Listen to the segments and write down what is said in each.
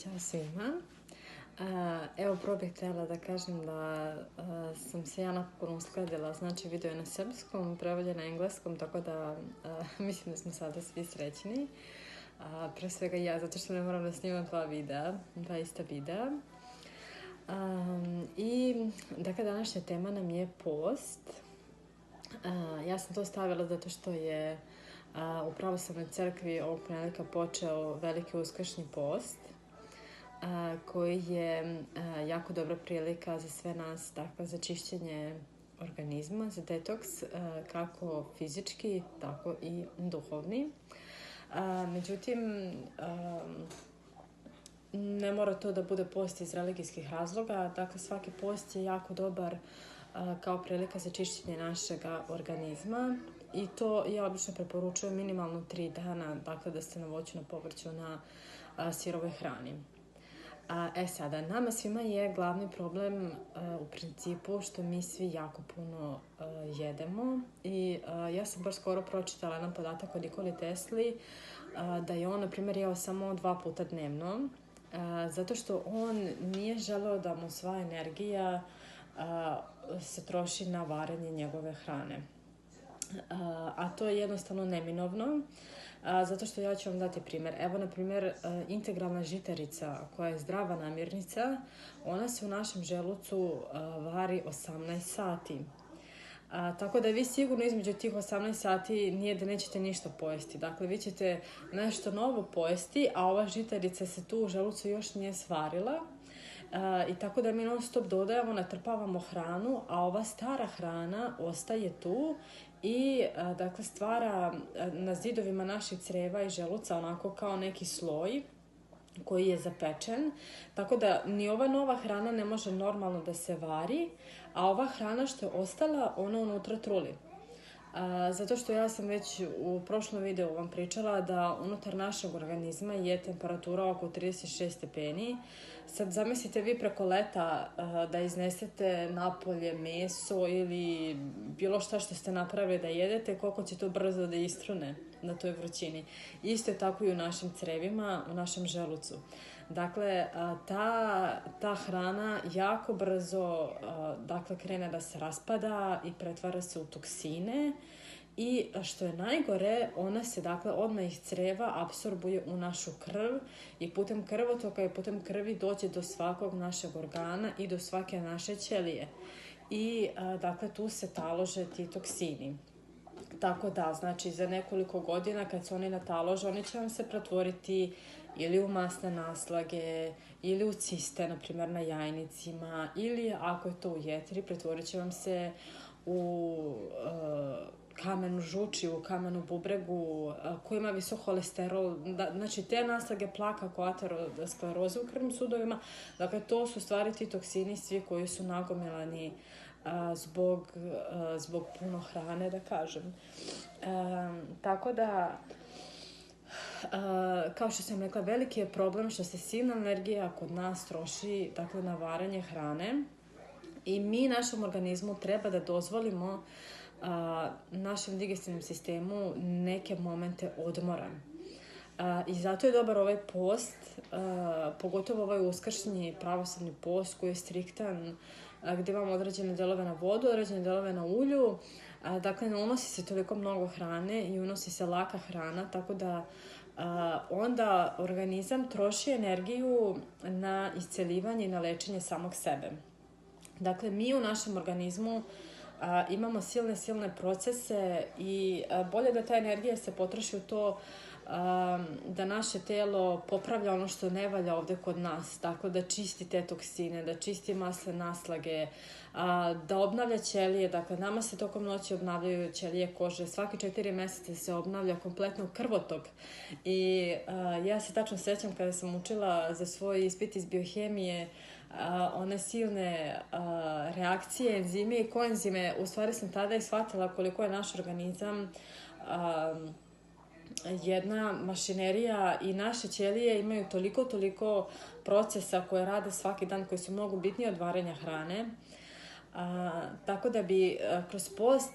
Ćao svima. Evo, prvo bih htjela da kažem da sam se ja napokon uskladila, znači video je na srpskom, prevođen na engleskom, tako da mislim da smo sada svi srećni. Pre svega ja, zato što ne moram da snimam dva ista videa. I dakle, današnja tema nam je post. Ja sam to stavila zato što je u pravoslavnoj crkvi ovog ponedjeljka počeo veliki uskršnji post, koji je jako dobra prilika za sve nas, dakle za čišćenje organizma, za detoks, kako fizički, tako i duhovni. Međutim, ne mora to da bude post iz religijskih razloga, dakle svaki post je jako dobar kao prilika za čišćenje našeg organizma i to ja obično preporučujem minimalno 3 dana, dakle da ste na voću, na povrću, na sirovoj hrani. Sada, nama svima je glavni problem u principu što mi svi jako puno jedemo i ja sam baš skoro pročitala jedan podatak o Nikoli Tesli da je on, na primjer, jeo samo 2 puta dnevno, zato što on nije želeo da mu sva energija se troši na varenje njegove hrane. A to je jednostavno neminovno, zato što ja ću vam dati primjer. Evo, na primjer, integralna žitarica koja je zdrava namirnica, ona se u našem želucu vari 18 sati. Tako da vi sigurno između tih 18 sati nije da nećete ništa pojesti. Dakle, vi ćete nešto novo pojesti, a ova žitarica se tu u želucu još nije svarila. I tako da mi non stop dodajemo, natrpavamo hranu, a ova stara hrana ostaje tu i dakle stvara na zidovima naših creva i želuca onako kao neki sloj koji je zapečen, tako da ni ova nova hrana ne može normalno da se vari, a ova hrana što je ostala, ona unutra truli. Zato što ja sam već u prošlom videu vam pričala da unutar našeg organizma je temperatura oko 36 stepeni. Sad zamislite vi preko leta da iznesete napolje meso ili bilo šta što ste napravili da jedete, koliko će to brzo da istrune na toj vrućini. Isto je tako i u našim crevima, u našem želucu. Dakle, ta hrana jako brzo krene da se raspada i pretvara se u toksine i što je najgore, ona se odmah iz creva apsorbuje u našu krv i putem krvotoka i putem krvi dođe do svakog našeg organa i do svake naše ćelije. I tu se talože ti toksini. Tako da, znači, za nekoliko godina kad se oni natalože, oni će vam se pretvoriti ili u masne naslage, ili u ciste, na primjer na jajnicima, ili ako je to u jetri, pretvorit će vam se u kamenu žučiju, u kamenu bubregu, koji ima visok holesterol. Znači, te naslage plaka, ateroskleroze u krvnim sudovima, dakle, to su stvari ti toksini svi koji su nagomilani zbog puno hrane, da kažem. Tako da, kao što sam rekla, veliki je problem što se silna energija kod nas troši na varanje hrane i mi našem organizmu treba da dozvolimo našem digestivnom sistemu neke momente odmora. I zato je dobar ovaj post, pogotovo ovaj uskršnji pravoslavni post koji je striktan, gdje imamo određene delove na vodu, određene delove na ulju. Dakle, ne unosi se toliko mnogo hrane i unosi se laka hrana, tako da onda organizam troši energiju na isceljivanje i na lečenje samog sebe. Dakle, mi u našem organizmu imamo silne procese i bolje da ta energija se potroši u to da naše telo popravlja ono što ne valja ovde kod nas, dakle da čisti te toksine, da čisti masne naslage, da obnavlja ćelije. Dakle, nama se tokom noći obnavljaju ćelije kože, svaki 4 meseca se obnavlja kompletno krvotok i ja se tačno sećam kada sam učila za svoj ispit iz biohemije one silne reakcije, enzime i koenzime. U stvari sam tada i shvatila koliko je naš organizam jedna mašinerija i naše ćelije imaju toliko procesa koje rade svaki dan, koji su mnogo bitniji od varenja hrane. Tako da bi kroz post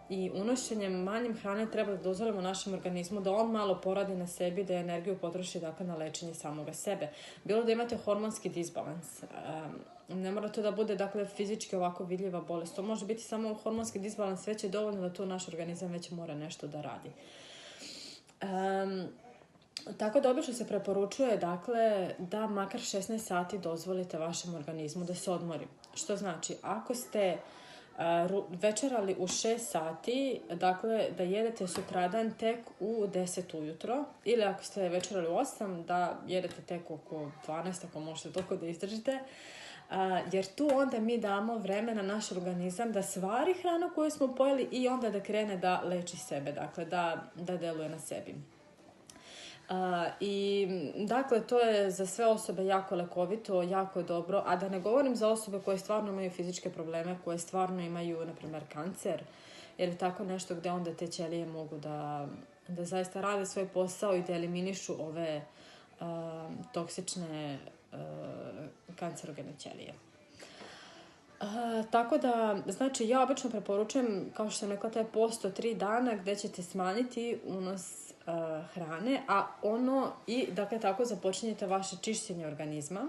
i unošenjem manjem hrane treba da dozvolimo našem organizmu da on malo poradi na sebi, da energiju potroši dakle, na lečenje samoga sebe. Bilo da imate hormonski disbalans, ne mora to da bude dakle, fizički ovako vidljiva bolest, to može biti samo hormonski disbalans, već je dovoljno da tu naš organizam već mora nešto da radi. Tako da obično se preporučuje dakle, da makar 16 sati dozvolite vašem organizmu da se odmori. Što znači, ako ste večerali u 6 sati, dakle da jedete sutradan tek u 10 ujutro, ili ako ste večerali u 8, da jedete tek oko 12, ako možete toliko da izdržite, jer tu onda mi damo vremena naš organizam da stvari hranu koju smo pojeli i onda da krene da leči sebe, dakle da deluje na sebi. I dakle to je za sve osobe jako lekovito, jako dobro, a da ne govorim za osobe koje stvarno imaju fizičke probleme, koje stvarno imaju na primjer kancer ili tako nešto gdje onda te ćelije mogu da zaista rade svoj posao i da eliminišu ove toksične kancerogene ćelije. Tako da, znači ja obično preporučujem, kao što sam rekla, taj post od 3 dana gdje ćete smanjiti unos hrane, a dakle tako započinjete vaše čišćenje organizma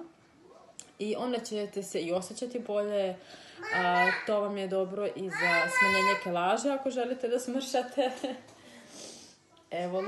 i onda ćete se i osjećati bolje, to vam je dobro i za smanjenje kilaže ako želite da smršate. Evo.